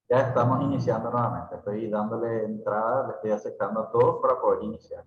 Ya estamos iniciando nuevamente. Estoy dándole entrada, le estoy aceptando a todos para poder iniciar.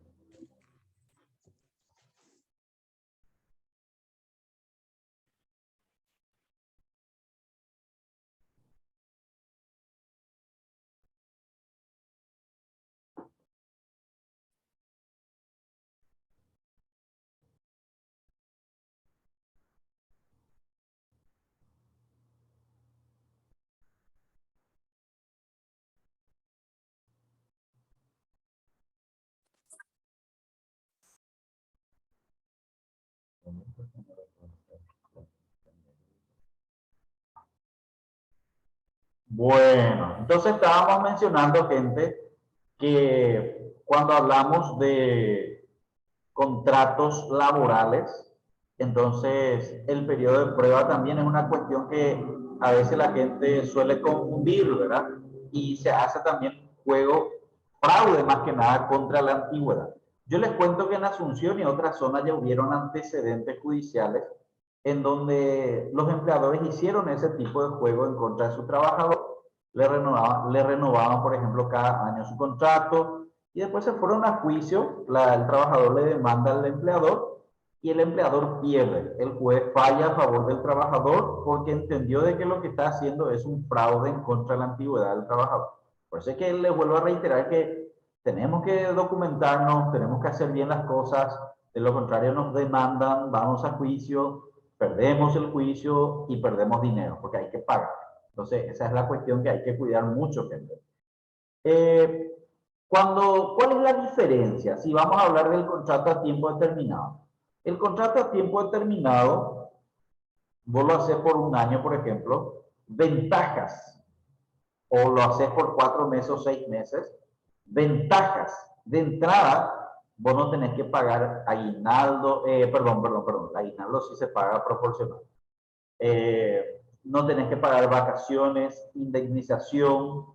Bueno, entonces estábamos mencionando, gente, que cuando hablamos de contratos laborales, entonces el periodo de prueba también es una cuestión que a veces la gente suele confundir, ¿verdad? Y se hace también juego, fraude más que nada contra la antigüedad. Yo les cuento que en Asunción y otras zonas ya hubieron antecedentes judiciales en donde los empleadores hicieron ese tipo de juego en contra de su trabajador, le renovaban, por ejemplo, cada año su contrato, y después se fueron a juicio, el trabajador le demanda al empleador y el empleador pierde. El juez falla a favor del trabajador porque entendió de que lo que está haciendo es un fraude en contra de la antigüedad del trabajador. Por eso es que le vuelvo a reiterar que tenemos que documentarnos, tenemos que hacer bien las cosas, de lo contrario nos demandan, vamos a juicio, perdemos el juicio y perdemos dinero porque hay que pagar. Entonces, esa es la cuestión que hay que cuidar mucho, gente. Eh, ¿Cuál es la diferencia? Si vamos a hablar del contrato a tiempo determinado. El contrato a tiempo determinado, vos lo haces por un año, por ejemplo, ventajas, o lo haces por 4 meses o 6 meses, ventajas. De entrada, vos no tenés que pagar aguinaldo, perdón, el aguinaldo sí se paga proporcional. No tenés que pagar vacaciones, indemnización,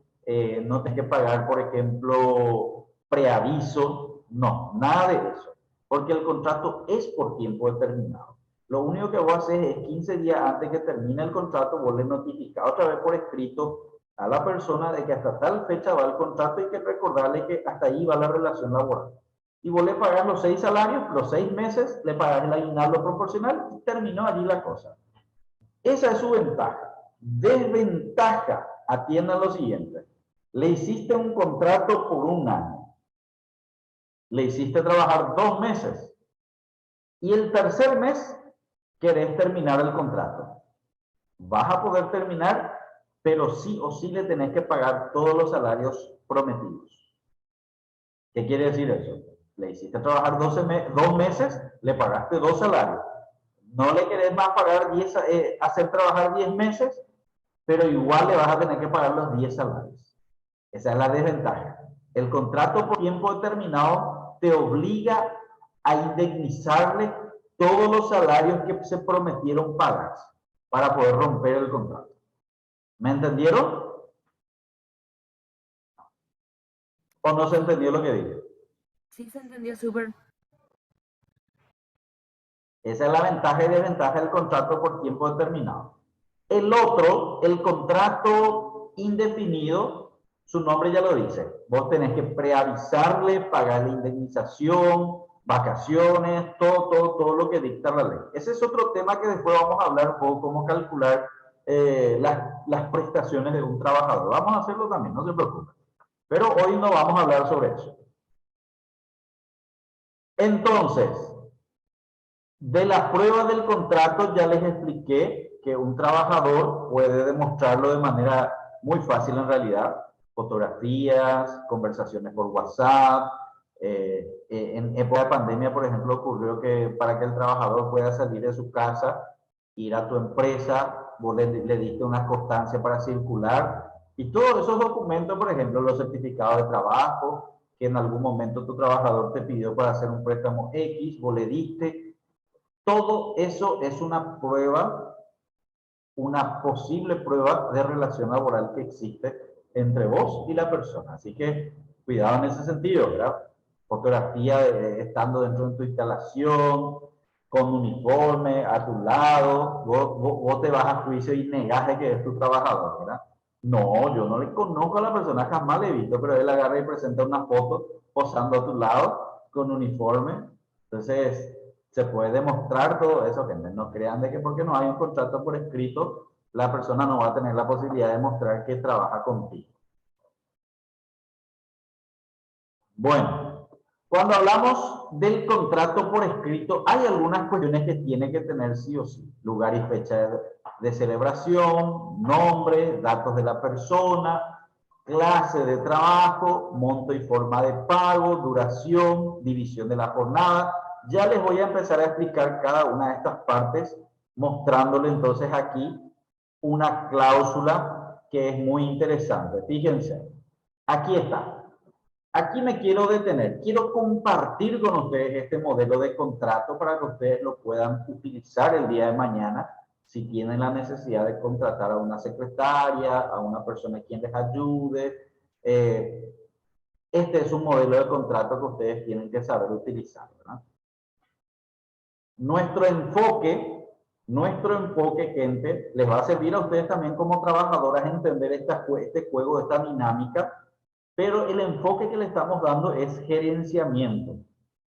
no tenés que pagar, por ejemplo, preaviso, no, nada de eso, porque el contrato es por tiempo determinado. Lo único que vos haces es 15 días antes que termine el contrato, vos le notificás otra vez por escrito a la persona de que hasta tal fecha va el contrato y que recordarle que hasta ahí va la relación laboral. Y vos le pagás los 6 salarios, los 6 meses, le pagás el aguinaldo proporcional y terminó allí la cosa. Esa es su ventaja. Desventaja, atiendan lo siguiente. Le hiciste un contrato por un año. Le hiciste trabajar 2 meses. Y el tercer mes querés terminar el contrato. Vas a poder terminar, pero sí o sí le tenés que pagar todos los salarios prometidos. ¿Qué quiere decir eso? Le hiciste trabajar 2 meses, le pagaste 2 salarios. No le querés más pagar hacer trabajar 10 meses, pero igual le vas a tener que pagar los 10 salarios. Esa es la desventaja. El contrato por tiempo determinado te obliga a indemnizarle todos los salarios que se prometieron pagar para poder romper el contrato. ¿Me entendieron? ¿O no se entendió lo que dije? Sí, se entendió súper. Esa es la ventaja y desventaja del contrato por tiempo determinado. El otro, el contrato indefinido, su nombre ya lo dice. Vos tenés que preavisarle, pagar la indemnización, vacaciones, todo lo que dicta la ley. Ese es otro tema que después vamos a hablar un poco, cómo calcular las prestaciones de un trabajador. Vamos a hacerlo también, no se preocupen. Pero hoy no vamos a hablar sobre eso. Entonces, de las pruebas del contrato ya les expliqué que un trabajador puede demostrarlo de manera muy fácil en realidad. Fotografías, conversaciones por WhatsApp. En época de pandemia, por ejemplo, ocurrió que para que el trabajador pueda salir de su casa, ir a tu empresa, vos le diste una constancia para circular. Y todos esos documentos, por ejemplo, los certificados de trabajo, que en algún momento tu trabajador te pidió para hacer un préstamo X, vos le diste, todo eso es una prueba, una posible prueba de relación laboral que existe entre vos y la persona. Así que cuidado en ese sentido, ¿verdad? Fotografía estando dentro de tu instalación, con uniforme, a tu lado, vos te vas a juicio y negás de que es tu trabajador, ¿verdad? No, yo no le conozco a la persona, jamás le he visto, pero él agarra y presenta una foto posando a tu lado con uniforme. Entonces, se puede demostrar todo eso, gente. No crean de que porque no hay un contrato por escrito, la persona no va a tener la posibilidad de mostrar que trabaja contigo. Bueno, cuando hablamos del contrato por escrito, hay algunas cuestiones que tiene que tener sí o sí. Lugar y fecha de celebración, nombre, datos de la persona, clase de trabajo, monto y forma de pago, duración, división de la jornada. Ya les voy a empezar a explicar cada una de estas partes, mostrándole entonces aquí una cláusula que es muy interesante. Fíjense, aquí está. Aquí me quiero detener. Quiero compartir con ustedes este modelo de contrato para que ustedes lo puedan utilizar el día de mañana si tienen la necesidad de contratar a una secretaria, a una persona quien les ayude. Este es un modelo de contrato que ustedes tienen que saber utilizar, ¿verdad? Nuestro enfoque, gente, les va a servir a ustedes también como trabajadoras entender este juego, esta dinámica, pero el enfoque que le estamos dando es gerenciamiento.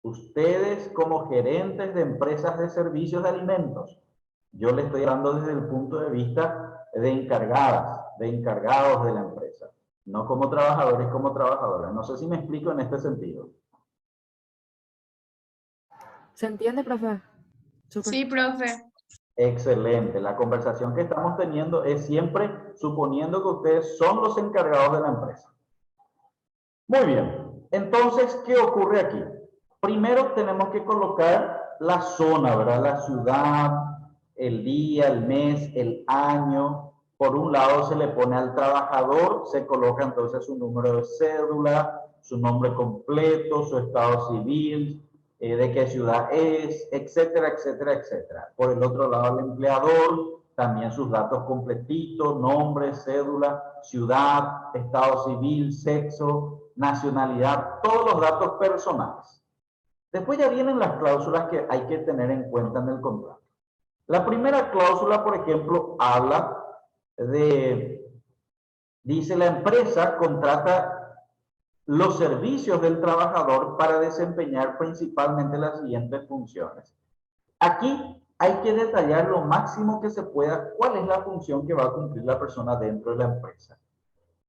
Ustedes como gerentes de empresas de servicios de alimentos, yo les estoy hablando desde el punto de vista de encargadas, de encargados de la empresa, no como trabajadores, como trabajadoras. No sé si me explico en este sentido. ¿Se entiende, profe? Súper. Sí, profe. Excelente. La conversación que estamos teniendo es siempre suponiendo que ustedes son los encargados de la empresa. Muy bien. Entonces, ¿qué ocurre aquí? Primero tenemos que colocar la zona, ¿verdad? La ciudad, el día, el mes, el año. Por un lado se le pone al trabajador, se coloca entonces su número de cédula, su nombre completo, su estado civil, de qué ciudad es, etcétera, etcétera, etcétera. Por el otro lado, el empleador, también sus datos completitos, nombre, cédula, ciudad, estado civil, sexo, nacionalidad, todos los datos personales. Después ya vienen las cláusulas que hay que tener en cuenta en el contrato. La primera cláusula, por ejemplo, habla dice la empresa contrata los servicios del trabajador para desempeñar principalmente las siguientes funciones. Aquí hay que detallar lo máximo que se pueda cuál es la función que va a cumplir la persona dentro de la empresa.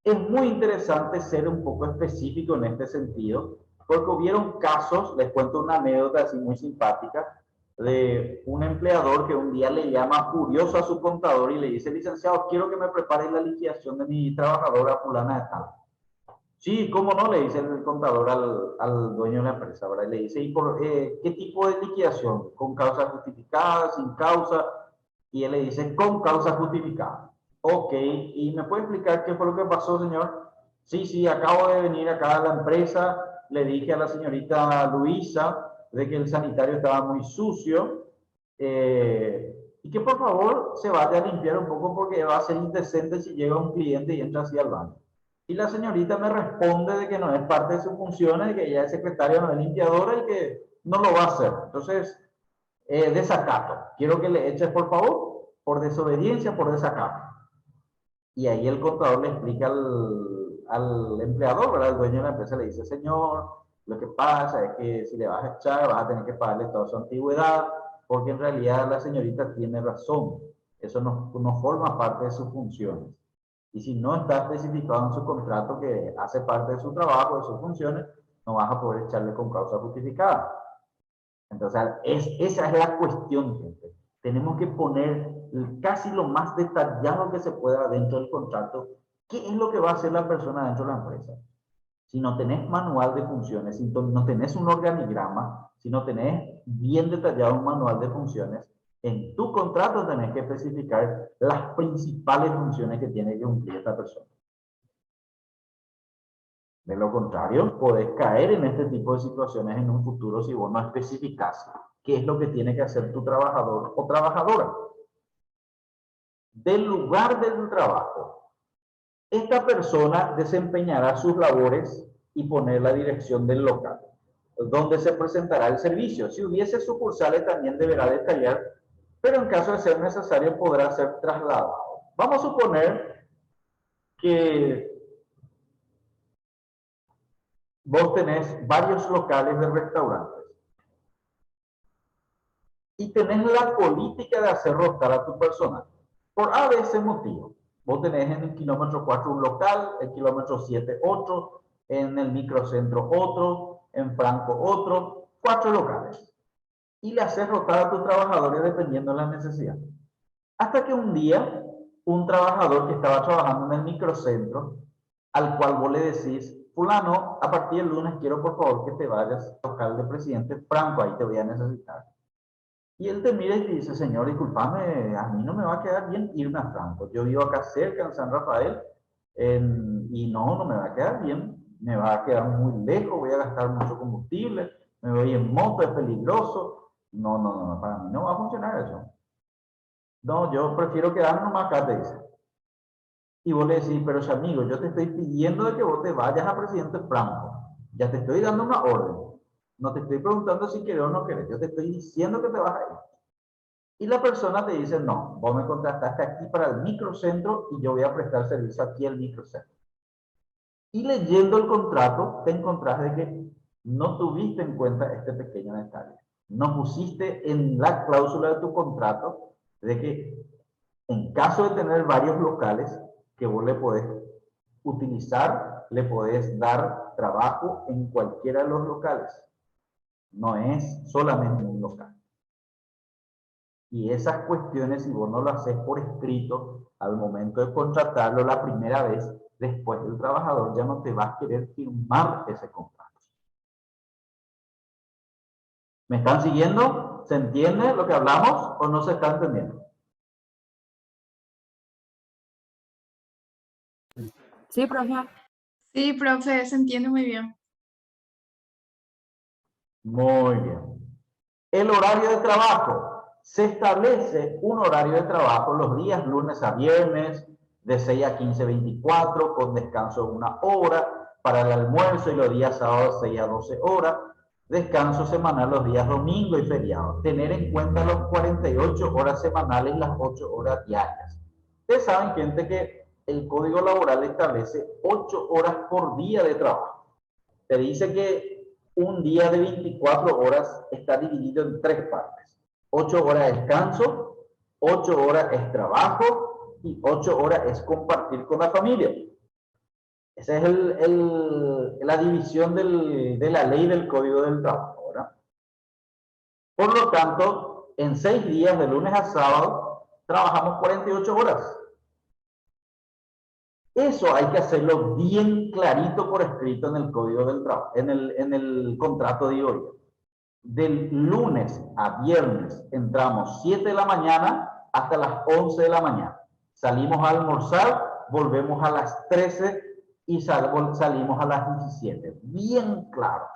Es muy interesante ser un poco específico en este sentido, porque hubieron casos, les cuento una anécdota así muy simpática, de un empleador que un día le llama furioso a su contador y le dice, licenciado, quiero que me prepare la liquidación de mi trabajadora fulana de tal. Sí, cómo no, le dice el contador al dueño de la empresa, ¿verdad? Y le dice, ¿y por qué tipo de liquidación? ¿Con causa justificada, sin causa? Y él le dice, con causa justificada. Ok, ¿y me puede explicar qué fue lo que pasó, señor? Sí, sí, acabo de venir acá a la empresa, le dije a la señorita Luisa de que el sanitario estaba muy sucio y que por favor se vaya a limpiar un poco porque va a ser indecente si llega un cliente y entra así al baño. Y la señorita me responde de que no es parte de sus funciones, de que ella es secretaria, no es limpiadora y que no lo va a hacer. Entonces, desacato. Quiero que le eches, por favor, por desobediencia, por desacato. Y ahí el contador le explica al empleador, ¿verdad? El dueño de la empresa le dice, señor, lo que pasa es que si le vas a echar, vas a tener que pagarle toda su antigüedad, porque en realidad la señorita tiene razón. Eso no forma parte de sus funciones. Y si no está especificado en su contrato que hace parte de su trabajo, de sus funciones, no vas a poder echarle con causa justificada. Entonces, esa es la cuestión, gente. Tenemos que poner casi lo más detallado que se pueda dentro del contrato. ¿Qué es lo que va a hacer la persona dentro de la empresa? Si no tenés manual de funciones, si no tenés un organigrama, si no tenés bien detallado un manual de funciones, en tu contrato tenés que especificar las principales funciones que tiene que cumplir esta persona. De lo contrario, podés caer en este tipo de situaciones en un futuro si vos no especificás qué es lo que tiene que hacer tu trabajador o trabajadora. Del lugar del trabajo, esta persona desempeñará sus labores y poner la dirección del local, donde se presentará el servicio. Si hubiese sucursales, también deberá detallar, pero en caso de ser necesario podrá ser trasladado. Vamos a suponer que vos tenés varios locales de restaurantes y tenés la política de hacer rotar a tu personal. Por A veces motivo. Vos tenés en el kilómetro 4 un local, el kilómetro 7 otro, en el microcentro otro, en Franco otro, 4 locales. Y le haces rotar a tus trabajadores dependiendo de la necesidad. Hasta que un día, un trabajador que estaba trabajando en el microcentro, al cual vos le decís, fulano, a partir del lunes quiero por favor que te vayas al local de Presidente Franco, ahí te voy a necesitar. Y él te mira y te dice, señor, discúlpame, a mí no me va a quedar bien irme a Franco. Yo vivo acá cerca, en San Rafael, y no me va a quedar bien. Me va a quedar muy lejos, voy a gastar mucho combustible, me voy en moto, es peligroso. No, para mí no va a funcionar eso. No, yo prefiero quedarme nomás acá, te dice. Y vos le decís, pero amigo, yo te estoy pidiendo de que vos te vayas a Presidente Franco. Ya te estoy dando una orden. No te estoy preguntando si querés o no querés. Yo te estoy diciendo que te vas a ir. Y la persona te dice, no, vos me contrataste aquí para el microcentro y yo voy a prestar servicio aquí al microcentro. Y leyendo el contrato, te encontrás de que no tuviste en cuenta este pequeño detalle. No pusiste en la cláusula de tu contrato de que en caso de tener varios locales, que vos le podés utilizar, le podés dar trabajo en cualquiera de los locales. No es solamente un local. Y esas cuestiones, si vos no lo haces por escrito, al momento de contratarlo la primera vez, después el trabajador ya no te va a querer firmar ese contrato. ¿Me están siguiendo? ¿Se entiende lo que hablamos o no se está entendiendo? Sí, profe. Sí, profe, se entiende muy bien. Muy bien. El horario de trabajo. Se establece un horario de trabajo los días lunes a viernes de 6 a 15:24 con descanso de 1 hora para el almuerzo y los días sábados 6 a 12 horas. Descanso semanal los días domingo y feriados. Tener en cuenta los 48 horas semanales y las 8 horas diarias. Ustedes saben, gente, que el Código Laboral establece 8 horas por día de trabajo. Te dice que un día de 24 horas está dividido en 3 partes. 8 horas de descanso, 8 horas es trabajo y 8 horas es compartir con la familia. Esa es la división de la ley del Código del Trabajo, ¿verdad? Por lo tanto, en 6 días, de lunes a sábado, trabajamos 48 horas. Eso hay que hacerlo bien clarito por escrito en el Código del Trabajo, en el contrato, digo yo. Del lunes a viernes entramos 7 de la mañana hasta las 11 de la mañana. Salimos a almorzar, volvemos a las 13 y salimos a las 17. Bien claro.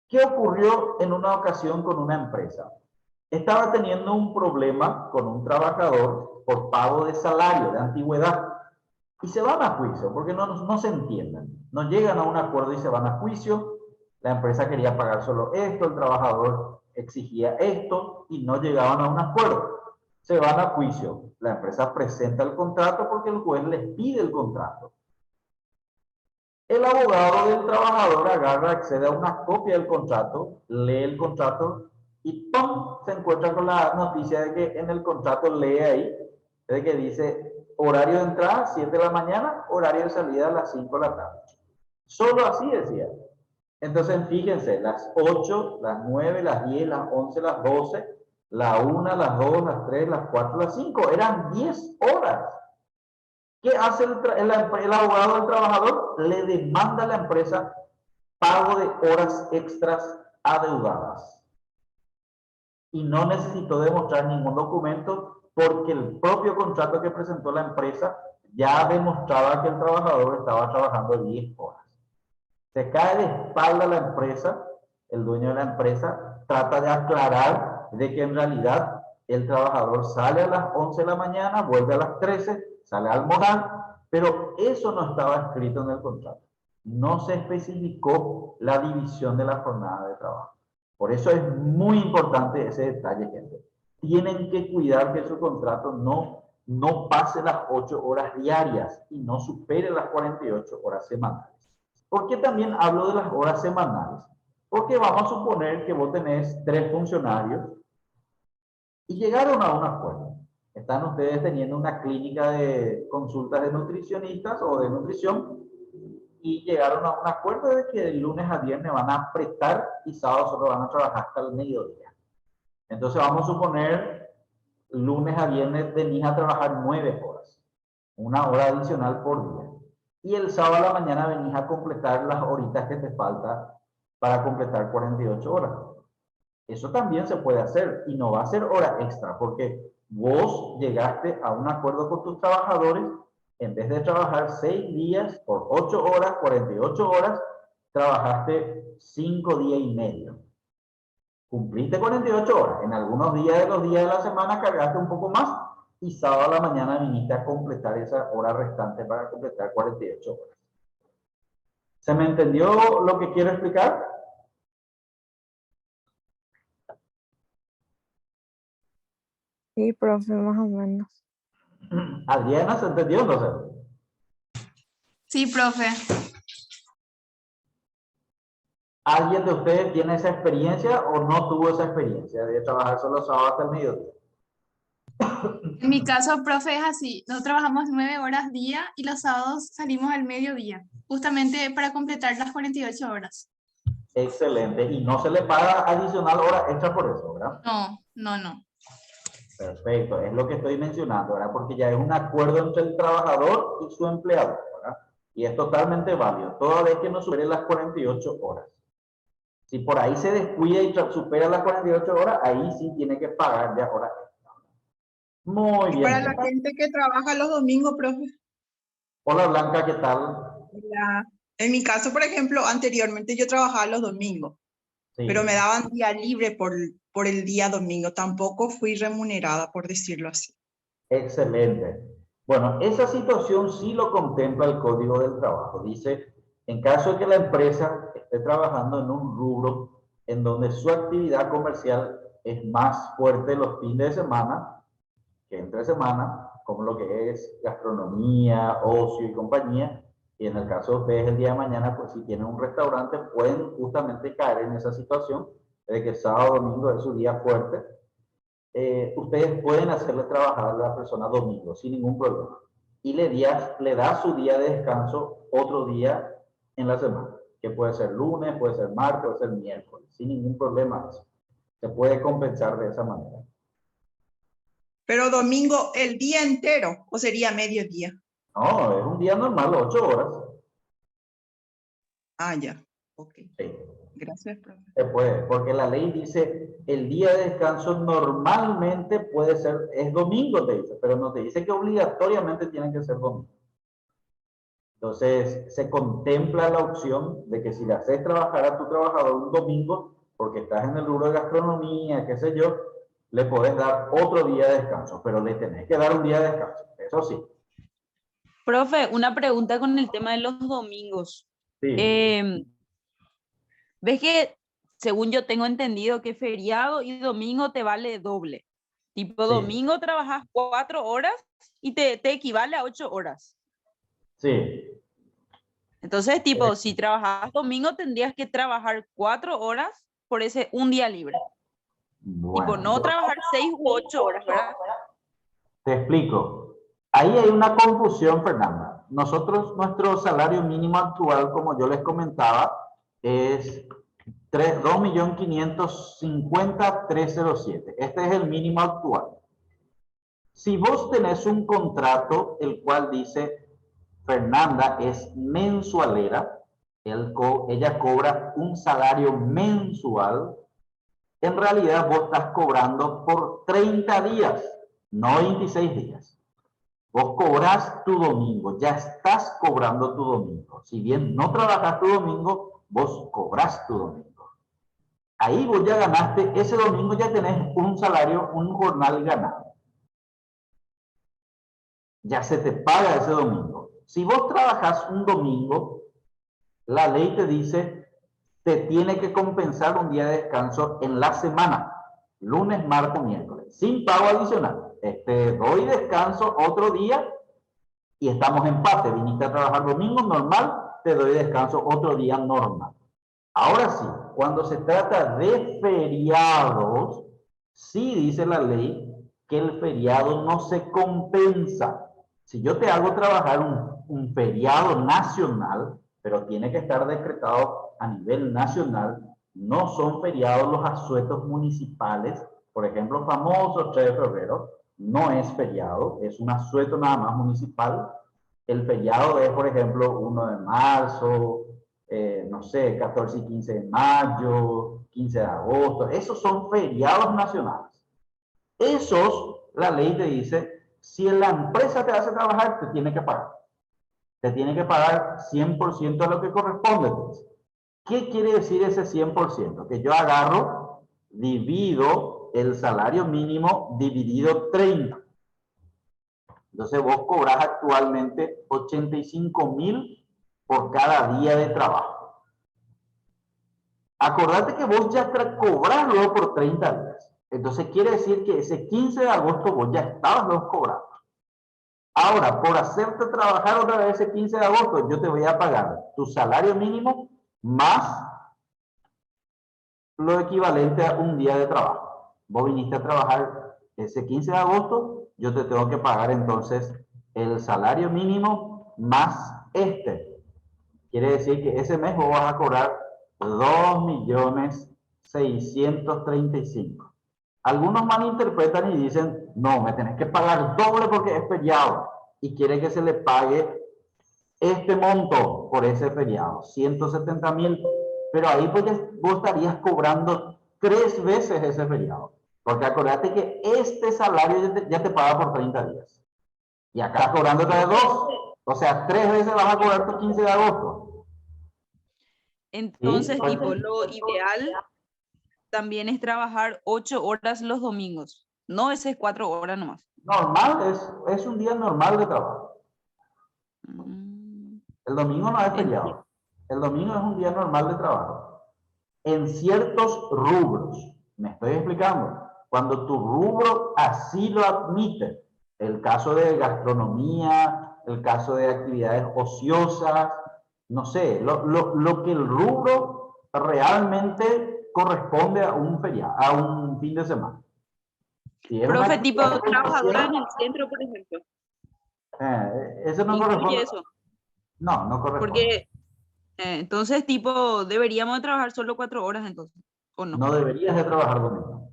¿Qué ocurrió en una ocasión con una empresa? Estaba teniendo un problema con un trabajador por pago de salario, de antigüedad. Y se van a juicio porque no se entienden. No llegan a un acuerdo y se van a juicio. La empresa quería pagar solo esto, el trabajador exigía esto y no llegaban a un acuerdo. Se van a juicio. La empresa presenta el contrato porque el juez les pide el contrato. El abogado del trabajador agarra, accede a una copia del contrato, lee el contrato y ¡pum! Se encuentra con la noticia de que en el contrato lee ahí, de que dice horario de entrada 7 de la mañana, horario de salida a las 5 de la tarde. Solo así decía. Entonces, fíjense, las 8, las 9, las 10, las 11, las 12, la 1, las 2, las 3, las 4, las 5. Eran 10 horas. ¿Qué hace el abogado del trabajador? Le demanda a la empresa pago de horas extras adeudadas. Y no necesitó demostrar ningún documento porque el propio contrato que presentó la empresa ya demostraba que el trabajador estaba trabajando 10 horas. Se cae de espalda la empresa, el dueño de la empresa trata de aclarar de que en realidad el trabajador sale a las 11 de la mañana, vuelve a las 13, sale a almorzar, pero eso no estaba escrito en el contrato. No se especificó la división de la jornada de trabajo. Por eso es muy importante ese detalle, gente. Tienen que cuidar que su contrato no no pase las 8 horas diarias y no supere las 48 horas semanales. ¿Por qué también hablo de las horas semanales? Porque vamos a suponer que vos tenés 3 funcionarios y llegaron a un acuerdo. Están ustedes teniendo una clínica de consultas de nutricionistas o de nutrición y llegaron a un acuerdo de que de lunes a viernes van a apretar y sábado solo van a trabajar hasta el mediodía. Entonces vamos a suponer lunes a viernes venís a trabajar 9 horas, una hora adicional por día. Y el sábado a la mañana venís a completar las horitas que te falta para completar 48 horas. Eso también se puede hacer y no va a ser hora extra porque vos llegaste a un acuerdo con tus trabajadores, en vez de trabajar 6 días por 8 horas, 48 horas, trabajaste 5 días y medio. Cumpliste 48 horas. En algunos días de los días de la semana cargaste un poco más y sábado a la mañana viniste a completar esa hora restante para completar 48 horas. ¿Se me entendió lo que quiero explicar? Sí, profe, más o menos. Adriana, ¿se entendió? No sé. Sí, profe. ¿Alguien de ustedes tiene esa experiencia o no tuvo esa experiencia de trabajar solo sábado hasta el mediodía? En mi caso, profe, es así. Nosotros trabajamos 9 horas día y los sábados salimos al mediodía, justamente para completar las 48 horas. Excelente. Y no se le paga adicional hora extra por eso, ¿verdad? No, no, no. Perfecto. Es lo que estoy mencionando, ¿verdad? Porque ya es un acuerdo entre el trabajador y su empleador, ¿verdad? Y es totalmente válido, toda vez que no supere las 48 horas. Si por ahí se descuida y supera las 48 horas, ahí sí tiene que pagar ya horas extra. Muy Y bien. para la gente que trabaja los domingos, profe, Hola Blanca, ¿qué tal? en mi caso, por ejemplo, anteriormente yo trabajaba los domingos, Sí. pero me daban día libre por el día domingo. Tampoco fui remunerada, por decirlo así. Excelente. Bueno, esa situación sí lo contempla el Código del Trabajo. Dice, en caso de que la empresa esté trabajando en un rubro en donde su actividad comercial es más fuerte los fines de semana que entre semana, como lo que es gastronomía, ocio y compañía, y en el caso de ustedes el día de mañana, pues si tienen un restaurante, pueden justamente caer en esa situación de que sábado, domingo es su día fuerte. Ustedes pueden hacerle trabajar a la persona domingo sin ningún problema y le da su día de descanso otro día en la semana, que puede ser lunes, puede ser martes, puede ser miércoles, sin ningún problema. Se puede compensar de esa manera. Pero domingo el día entero, o sería mediodía. No, es un día normal, 8 horas. Ah, ya. Ok. Sí. Gracias, profe. Se puede, porque la ley dice el día de descanso normalmente puede ser, es domingo, te dice, pero no te dice que obligatoriamente tienen que ser domingo. Entonces, se contempla la opción de que si le haces trabajar a tu trabajador un domingo, porque estás en el rubro de gastronomía, qué sé yo, le podés dar otro día de descanso, pero le tenés que dar un día de descanso, eso sí. Profe, una pregunta con el tema de los domingos. Sí. ¿Ves que, según yo tengo entendido, que feriado y domingo te vale doble? Tipo, Sí. domingo trabajas 4 horas y te equivale a 8 horas. Sí. Entonces, tipo, si trabajas domingo tendrías que trabajar 4 horas por ese un día libre. Bueno, Tipo, no trabajar 6 u 8 horas, ¿verdad? te explico. Ahí hay una confusión, Fernanda. Nosotros, nuestro salario mínimo actual, como yo les comentaba, es 2.550.307. Este es el mínimo actual. Si vos tenés un contrato, el cual dice, Fernanda es mensualera, ella cobra un salario mensual, en realidad vos estás cobrando por 30 días, no 26 días. Vos cobrás tu domingo, ya estás cobrando tu domingo. Si bien no trabajas tu domingo, vos cobrás tu domingo. Ahí vos ya ganaste, ese domingo ya tenés un salario, un jornal ganado. Ya se te paga ese domingo. Si vos trabajas un domingo, la ley te dice, te tiene que compensar un día de descanso en la semana, lunes, martes, miércoles, sin pago adicional. Te doy descanso otro día y estamos en empate. Viniste a trabajar domingo normal, te doy descanso otro día normal. Ahora sí, cuando se trata de feriados, sí dice la ley que el feriado no se compensa. Si yo te hago trabajar un feriado nacional, pero tiene que estar decretado a nivel nacional, no son feriados los asuetos municipales. Por ejemplo, famoso 3 de febrero, no es feriado, es un asueto nada más municipal. El feriado es, por ejemplo, 1 de marzo, no sé, 14 y 15 de mayo, 15 de agosto. Esos son feriados nacionales. Esos, la ley te dice, si la empresa te hace trabajar, te tiene que pagar. Te tiene que pagar 100% de lo que corresponde. ¿Qué quiere decir ese 100%? Que yo agarro, divido el salario mínimo dividido 30. Entonces vos cobras actualmente 85.000 por cada día de trabajo. Acordate que vos ya cobrás luego por 30 días. Entonces quiere decir que ese 15 de agosto vos ya estabas luego cobrando. Ahora, por hacerte trabajar otra vez ese 15 de agosto, yo te voy a pagar tu salario mínimo más lo equivalente a un día de trabajo. Vos viniste a trabajar ese 15 de agosto, yo te tengo que pagar entonces el salario mínimo más este. Quiere decir que ese mes vos vas a cobrar 2.635.000. Algunos malinterpretan y dicen, no, me tenés que pagar doble porque es feriado. Y quiere que se le pague este monto por ese feriado, 170.000. Pero ahí pues vos estarías cobrando 3 veces ese feriado. Porque acordate que este salario ya te paga por 30 días. Y acá cobrando otra vez 2. O sea, 3 veces vas a cobrar tu 15 de agosto. Entonces, ¿Sí? tipo, lo ideal también es trabajar 8 horas los domingos. No esas 4 horas nomás. Normal, es un día normal de trabajo. Mm, El domingo no es entiendo. feriado. El domingo es un día normal de trabajo. En ciertos rubros, me estoy explicando, cuando tu rubro así lo admite, el caso de gastronomía, el caso de actividades ociosas, no sé, lo que el rubro realmente corresponde a un feriado, a un fin de semana. Si es una Profe, tipo actividad trabajadora en comercial, el centro, por ejemplo. eso no Incluye corresponde. eso. No corresponde. Porque entonces, tipo, deberíamos trabajar solo 4 horas entonces, ¿o no? No deberías de trabajar domingo.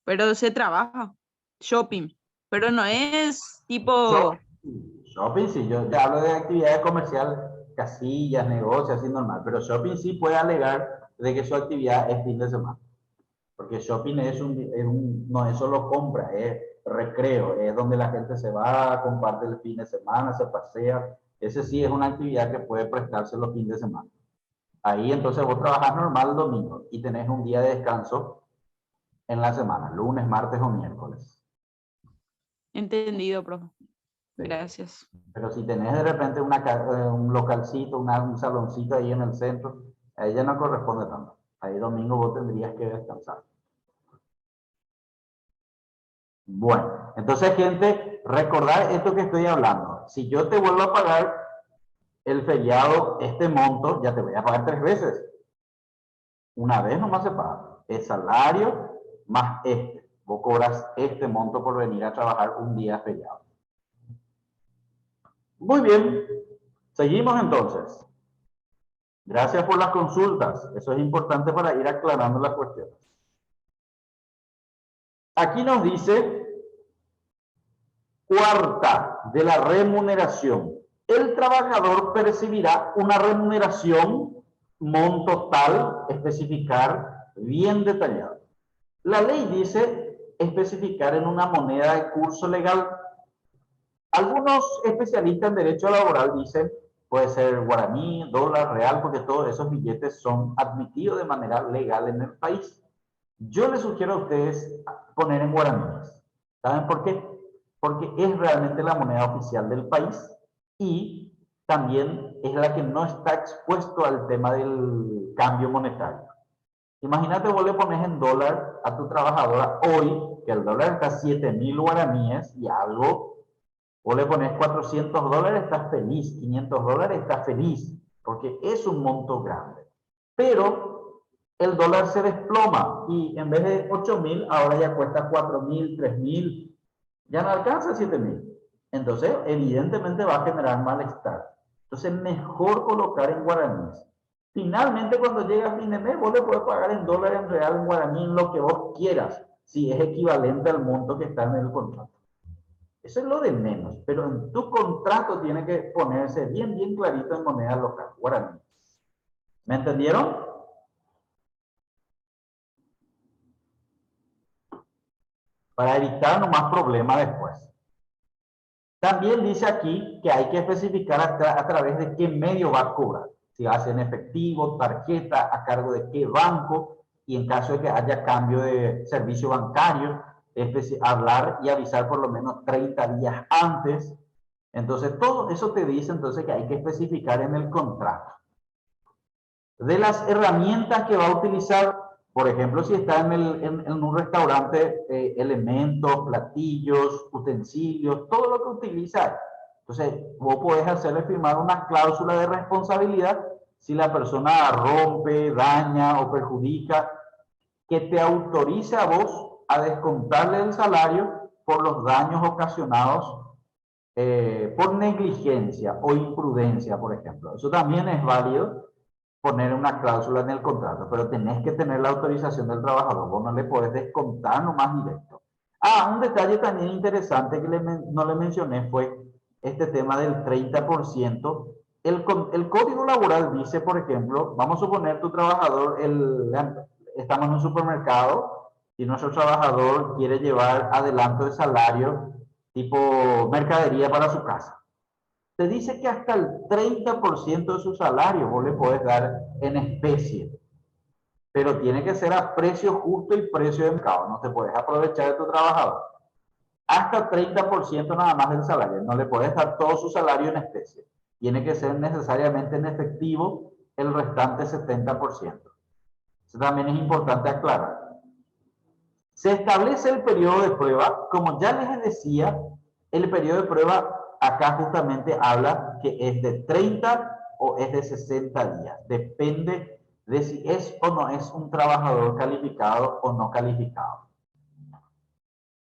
Pero se trabaja. Shopping. Pero no es tipo... Shopping sí, yo te hablo de actividades comerciales, casillas, negocios, así normal, pero shopping sí puede alegar de que su actividad es fin de semana, porque shopping no es solo compra, es recreo, es donde la gente se va, comparte el fin de semana, se pasea, ese sí es una actividad que puede prestarse los fines de semana. Ahí entonces vos trabajás normal el domingo y tenés un día de descanso en la semana, lunes, martes o miércoles. Entendido, profe. Sí. Gracias. Pero si tenés de repente un localcito, un saloncito ahí en el centro, a ella no corresponde tanto. Ahí domingo vos tendrías que descansar. Bueno, entonces gente, recordar esto que estoy hablando. Si yo te vuelvo a pagar el feriado, este monto, ya te voy a pagar 3 veces. Una vez nomás se paga. El salario más este. Vos cobras este monto por venir a trabajar un día feriado. Muy bien. Seguimos entonces. Gracias por las consultas. Eso es importante para ir aclarando las cuestiones. Aquí nos dice, cuarta de la remuneración. El trabajador percibirá una remuneración, monto tal, especificar bien detallado. La ley dice especificar en una moneda de curso legal. Algunos especialistas en derecho laboral dicen, puede ser guaraní, dólar, real, porque todos esos billetes son admitidos de manera legal en el país. Yo les sugiero a ustedes poner en guaraníes. ¿Saben por qué? Porque es realmente la moneda oficial del país y también es la que no está expuesto al tema del cambio monetario. Imagínate, vos le pones en dólar a tu trabajadora hoy, que el dólar está 7.000 guaraníes y algo, vos le pones 400 dólares, estás feliz, 500 dólares, estás feliz, porque es un monto grande. Pero el dólar se desploma y en vez de 8.000, ahora ya cuesta 4.000, 3.000, ya no alcanza 7.000. Entonces, evidentemente va a generar malestar. Entonces, mejor colocar en guaraníes. Finalmente, cuando llega a fin de mes, vos le podés pagar en dólar, en real, en guaraní, en lo que vos quieras, si es equivalente al monto que está en el contrato. Eso es lo de menos, pero en tu contrato tiene que ponerse bien, bien clarito en moneda local, guaraní. ¿Me entendieron? Para evitar nomás problemas después. También dice aquí que hay que especificar a través de qué medio va a cobrar. Si va a ser en efectivo, tarjeta, a cargo de qué banco, y en caso de que haya cambio de servicio bancario, hablar y avisar por lo menos 30 días antes. Entonces, todo eso te dice entonces que hay que especificar en el contrato. De las herramientas que va a utilizar, por ejemplo, si está en un restaurante, elementos, platillos, utensilios, todo lo que utiliza. Entonces, vos podés hacerle firmar una cláusula de responsabilidad si la persona rompe, daña o perjudica, que te autorice a vos a descontarle el salario por los daños ocasionados por negligencia o imprudencia, por ejemplo. Eso también es válido, poner una cláusula en el contrato, pero tenés que tener la autorización del trabajador. Vos no le podés descontar nomás directo. Un detalle también interesante que no le mencioné fue este tema del 30%. El Código Laboral dice, por ejemplo, vamos a suponer tu trabajador, estamos en un supermercado y nuestro trabajador quiere llevar adelanto de salario tipo mercadería para su casa. Te dice que hasta el 30% de su salario vos le podés dar en especie, pero tiene que ser a precio justo y precio de mercado. No te puedes aprovechar de tu trabajador. Hasta 30% nada más del salario. No le puedes dar todo su salario en especie. Tiene que ser necesariamente en efectivo el restante 70%. Eso también es importante aclarar. Se establece el periodo de prueba. Como ya les decía, el periodo de prueba acá justamente habla que es de 30 o es de 60 días. Depende de si es o no es un trabajador calificado o no calificado.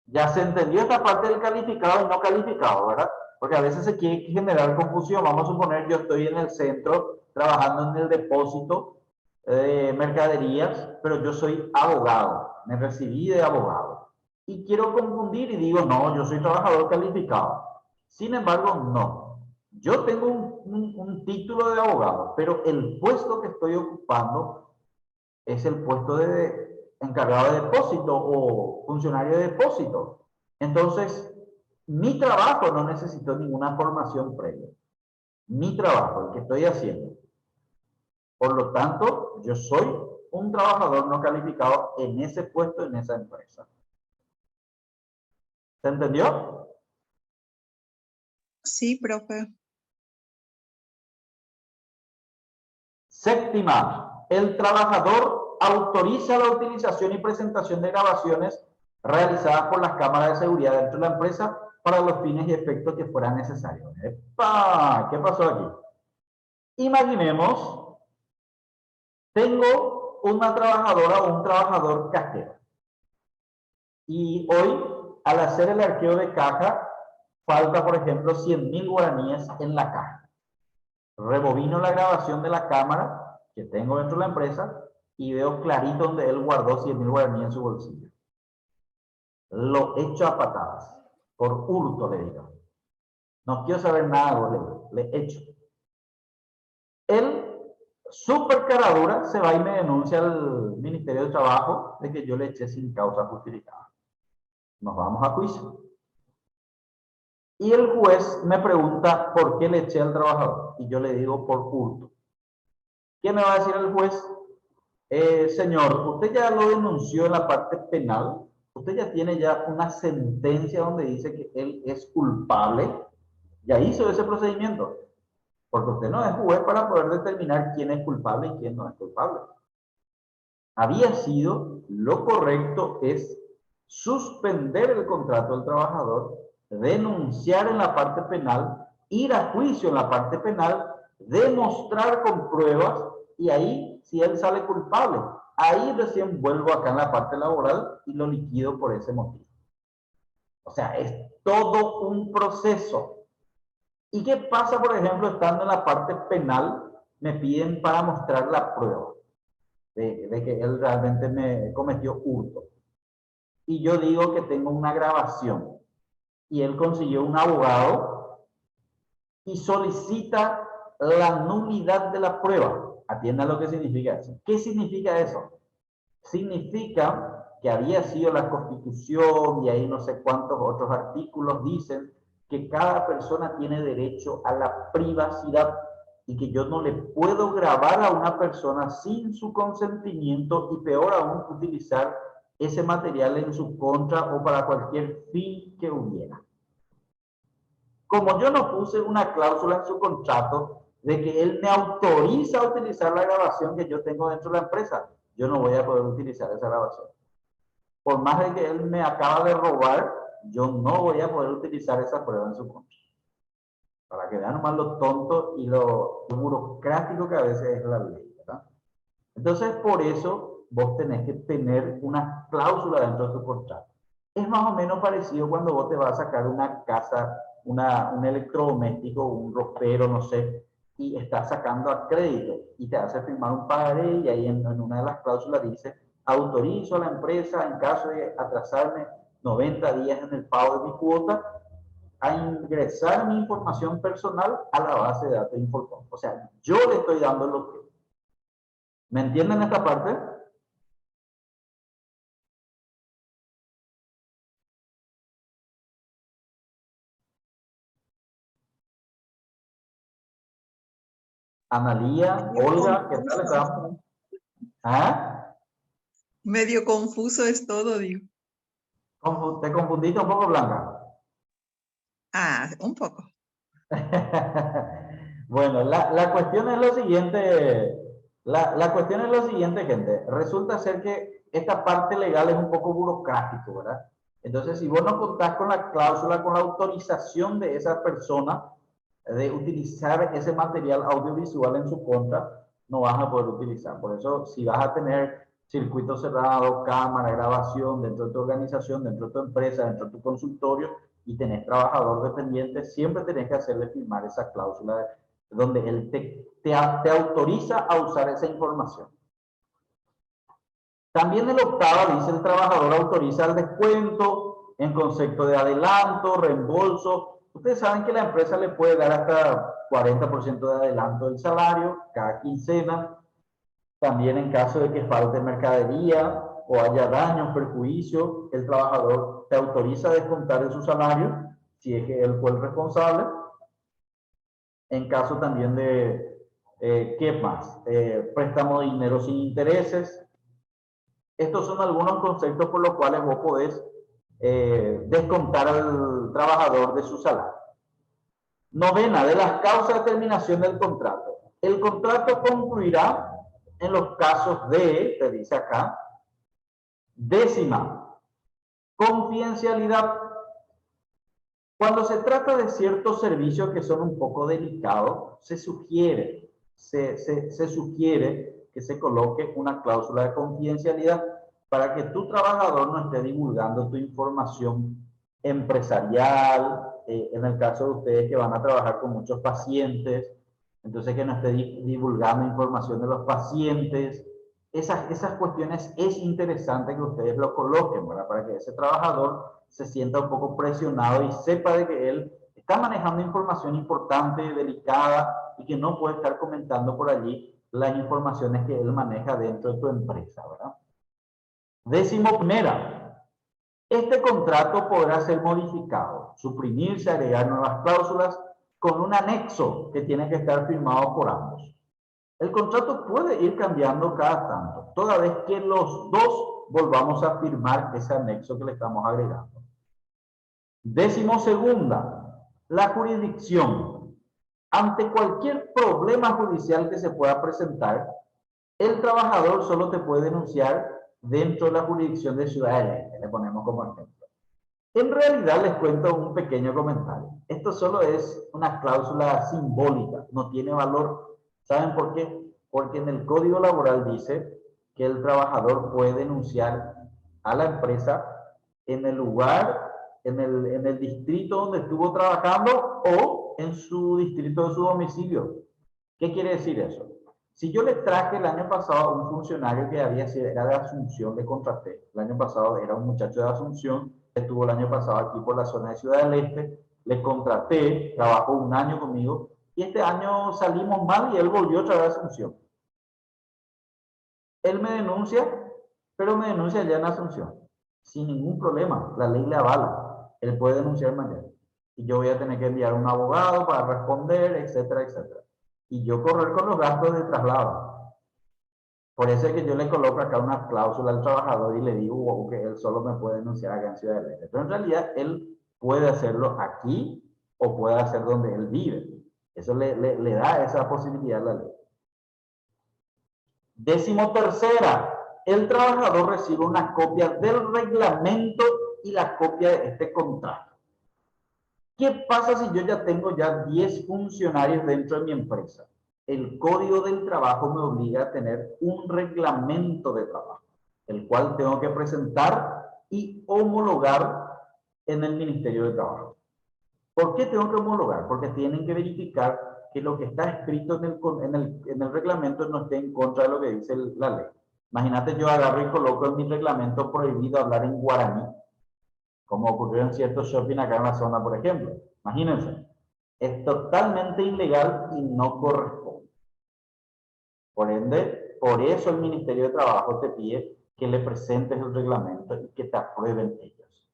Ya se entendió esta parte del calificado y no calificado, ¿verdad? Porque a veces se quiere generar confusión. Vamos a suponer, yo estoy en el centro trabajando en el depósito de mercaderías, pero yo soy abogado, me recibí de abogado. Y quiero confundir y digo, no, yo soy trabajador calificado. Sin embargo, no. Yo tengo un título de abogado, pero el puesto que estoy ocupando es el puesto de encargado de depósito o funcionario de depósito. Entonces, mi trabajo no necesitó ninguna formación previa. Mi trabajo, el que estoy haciendo. Por lo tanto, yo soy un trabajador no calificado en ese puesto, en esa empresa. ¿Se entendió? Sí, profe. Séptima, el trabajador autoriza la utilización y presentación de grabaciones realizadas por las cámaras de seguridad dentro de la empresa para los fines y efectos que fueran necesarios. ¡Epa! ¿Qué pasó aquí? Imaginemos, tengo una trabajadora o un trabajador cajero. Y hoy, al hacer el arqueo de caja, falta, por ejemplo, 100.000 guaraníes en la caja. Rebobino la grabación de la cámara que tengo dentro de la empresa y veo clarito donde él guardó 100.000 guaraníes en su bolsillo. Lo echo a patadas. Por hurto, le digo. No quiero saber nada, le echo. Él, súper caradura, se va y me denuncia al Ministerio de Trabajo de que yo le eché sin causa justificada. Nos vamos a juicio. Y el juez me pregunta por qué le eché al trabajador. Y yo le digo por hurto. ¿Qué me va a decir el juez? Señor, usted ya lo denunció en la parte penal. Usted ya tiene ya una sentencia donde dice que él es culpable. Ya hizo ese procedimiento. Porque usted no es juez para poder determinar quién es culpable y quién no es culpable. había sido, lo correcto es suspender el contrato del trabajador, denunciar en la parte penal, ir a juicio en la parte penal, demostrar con pruebas y ahí, si él sale culpable, ahí recién vuelvo acá en la parte laboral y lo liquido por ese motivo. O sea, es todo un proceso. ¿Y qué pasa, por ejemplo, estando en la parte penal? Me piden para mostrar la prueba de que él realmente me cometió hurto. Y yo digo que tengo una grabación. Y él consiguió un abogado y solicita la nulidad de la prueba. Atienda lo que significa eso. ¿Qué significa eso? Significa que había sido la Constitución y ahí no sé cuántos otros artículos dicen que cada persona tiene derecho a la privacidad y que yo no le puedo grabar a una persona sin su consentimiento y peor aún utilizar ese material en su contra o para cualquier fin que hubiera. Como yo no puse una cláusula en su contrato de que él me autoriza a utilizar la grabación que yo tengo dentro de la empresa, yo no voy a poder utilizar esa grabación. Por más de que él me acaba de robar, yo no voy a poder utilizar esa prueba en su contra. Para que vean nomás lo tonto y lo burocrático que a veces es la ley, ¿verdad? Entonces, por eso vos tenés que tener una cláusula dentro de tu contrato. Es más o menos parecido cuando vos te vas a sacar una casa, un electrodoméstico, un ropero, no sé, y estás sacando a crédito y te hace firmar un pagaré y ahí en una de las cláusulas dice, autorizo a la empresa en caso de atrasarme 90 días en el pago de mi cuota a ingresar mi información personal a la base de datos de Infocom. O sea, yo le estoy dando lo que... ¿Me entienden esta parte? Analía, Medio Olga, ¿qué tal confuso. estamos? ¿Ah? Medio confuso es todo, digo. ¿Te confundiste un poco, Blanca? Ah, un poco. Bueno, la cuestión es lo siguiente, la cuestión es lo siguiente, gente. Resulta ser que esta parte legal es un poco burocrático, ¿verdad? Entonces, si vos no contás con la cláusula, con la autorización de esa persona de utilizar ese material audiovisual en su contra, no vas a poder utilizar. Por eso, si vas a tener circuito cerrado, cámara, grabación dentro de tu organización, dentro de tu empresa, dentro de tu consultorio, y tenés trabajador dependiente, siempre tenés que hacerle firmar esa cláusula donde él te autoriza a usar esa información. También el octavo dice el trabajador autoriza el descuento en concepto de adelanto, reembolso. Ustedes saben que la empresa le puede dar hasta 40% de adelanto del salario cada quincena. También en caso de que falte mercadería o haya daños, perjuicios, el trabajador te autoriza a descontar de su salario si es que él fue el responsable. En caso también de, ¿qué más? Préstamo de dinero sin intereses. Estos son algunos conceptos por los cuales vos podés descontar al trabajador de su salario. Novena, de las causas de terminación del contrato. El contrato concluirá en los casos de, te dice acá, décima, confidencialidad. Cuando se trata de ciertos servicios que son un poco delicados, se sugiere que se coloque una cláusula de confidencialidad para que tu trabajador no esté divulgando tu información empresarial, en el caso de ustedes que van a trabajar con muchos pacientes, entonces que no esté divulgando información de los pacientes. Esas cuestiones es interesante que ustedes lo coloquen, ¿verdad? Para que ese trabajador se sienta un poco presionado y sepa de que él está manejando información importante, delicada y que no puede estar comentando por allí las informaciones que él maneja dentro de tu empresa, ¿verdad? Décimo primera, este contrato podrá ser modificado, suprimirse, agregar nuevas cláusulas con un anexo que tiene que estar firmado por ambos. El contrato puede ir cambiando cada tanto, toda vez que los dos volvamos a firmar ese anexo que le estamos agregando. Décimo segunda, la jurisdicción. Ante cualquier problema judicial que se pueda presentar, El trabajador solo te puede denunciar dentro de la jurisdicción de Ciudad del Este, le ponemos como ejemplo. En realidad les cuento un pequeño comentario. Esto solo es una cláusula simbólica, no tiene valor. ¿Saben por qué? Porque en el Código Laboral dice que el trabajador puede denunciar a la empresa en el lugar, en el distrito donde estuvo trabajando o en su distrito de su domicilio. ¿Qué quiere decir eso? Si yo le traje el año pasado a un funcionario que era de Asunción, le contraté. El año pasado era un muchacho de Asunción, estuvo el año pasado aquí por la zona de Ciudad del Este, le contraté, trabajó un año conmigo y este año salimos mal y él volvió otra vez a Asunción. Él me denuncia, pero me denuncia ya en Asunción, sin ningún problema, la ley le avala, él puede denunciar mañana. Y yo voy a tener que enviar un abogado para responder, etcétera, etcétera. Y yo correr con los gastos de traslado. Por eso es que yo le coloco acá una cláusula al trabajador y le digo que él solo me puede denunciar acá en Ciudad del Este. Pero en realidad él puede hacerlo aquí o puede hacer donde él vive. Eso le da esa posibilidad a la ley. 13ª, el trabajador recibe una copia del reglamento y la copia de este contrato. ¿Qué pasa si yo ya tengo 10 funcionarios dentro de mi empresa? El Código del Trabajo me obliga a tener un reglamento de trabajo, el cual tengo que presentar y homologar en el Ministerio de Trabajo. ¿Por qué tengo que homologar? Porque tienen que verificar que lo que está escrito en el reglamento no esté en contra de lo que dice la ley. Imagínate, yo agarro y coloco en mi reglamento prohibido hablar en guaraní, como ocurrió en ciertos shopping acá en la zona, por ejemplo. Imagínense, es totalmente ilegal y no corresponde. Por ende, por eso el Ministerio de Trabajo te pide que le presentes el reglamento y que te aprueben ellos.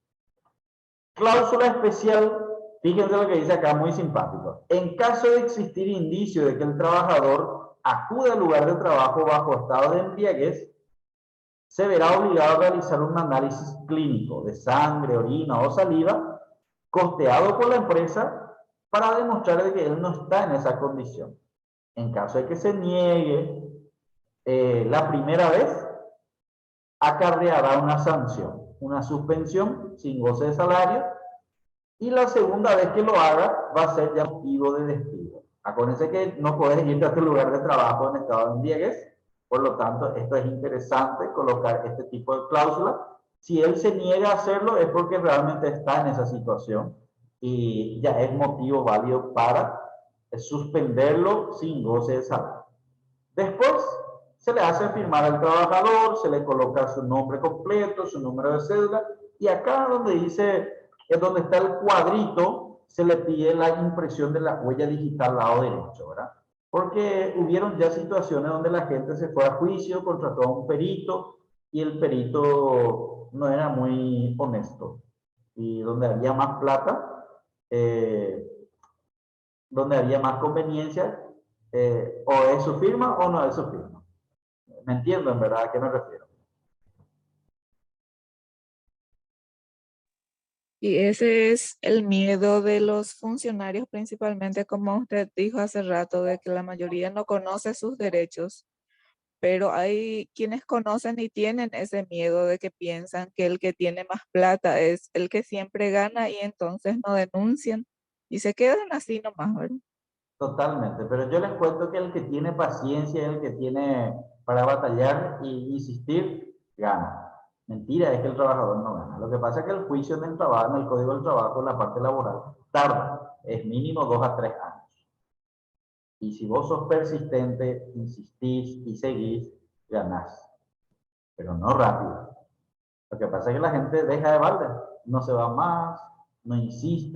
Cláusula especial. Fíjense lo que dice acá, muy simpático. En caso de existir indicio de que el trabajador acude al lugar de trabajo bajo estado de embriaguez, se verá obligado a realizar un análisis clínico de sangre, orina o saliva, costeado por la empresa, para demostrar de que él no está en esa condición. En caso de que se niegue la primera vez, acarreará una sanción, una suspensión sin goce de salario, y la segunda vez que lo haga va a ser ya motivo de despido. Acuérdense que no puedes irte a tu lugar de trabajo en estado de embriaguez, por lo tanto, esto es interesante colocar este tipo de cláusula. Si él se niega a hacerlo es porque realmente está en esa situación y ya es motivo válido para suspenderlo sin goce de salario. Después se le hace firmar al trabajador, se le coloca su nombre completo, su número de cédula, y acá donde dice, es donde está el cuadrito, se le pide la impresión de la huella digital al lado derecho, ¿verdad? Porque hubieron ya situaciones donde la gente se fue a juicio, contrató a un perito y el perito no era muy honesto. Y donde había más plata, donde había más conveniencia, o es su firma o no es su firma. ¿Me entiendo en verdad a qué me refiero? Y ese es el miedo de los funcionarios, principalmente, como usted dijo hace rato, de que la mayoría no conoce sus derechos, pero hay quienes conocen y tienen ese miedo de que piensan que el que tiene más plata es el que siempre gana y entonces no denuncian y se quedan así nomás, ¿verdad? Totalmente, pero yo les cuento que el que tiene paciencia, el que tiene para batallar e insistir, gana. Mentira es que el trabajador no gana. Lo que pasa es que el juicio en el trabajo, en el Código del Trabajo, en la parte laboral, tarda. Es mínimo 2 a 3 años. Y si vos sos persistente, insistís y seguís, ganás. Pero no rápido. Lo que pasa es que la gente deja de balde, no se va más, no insiste.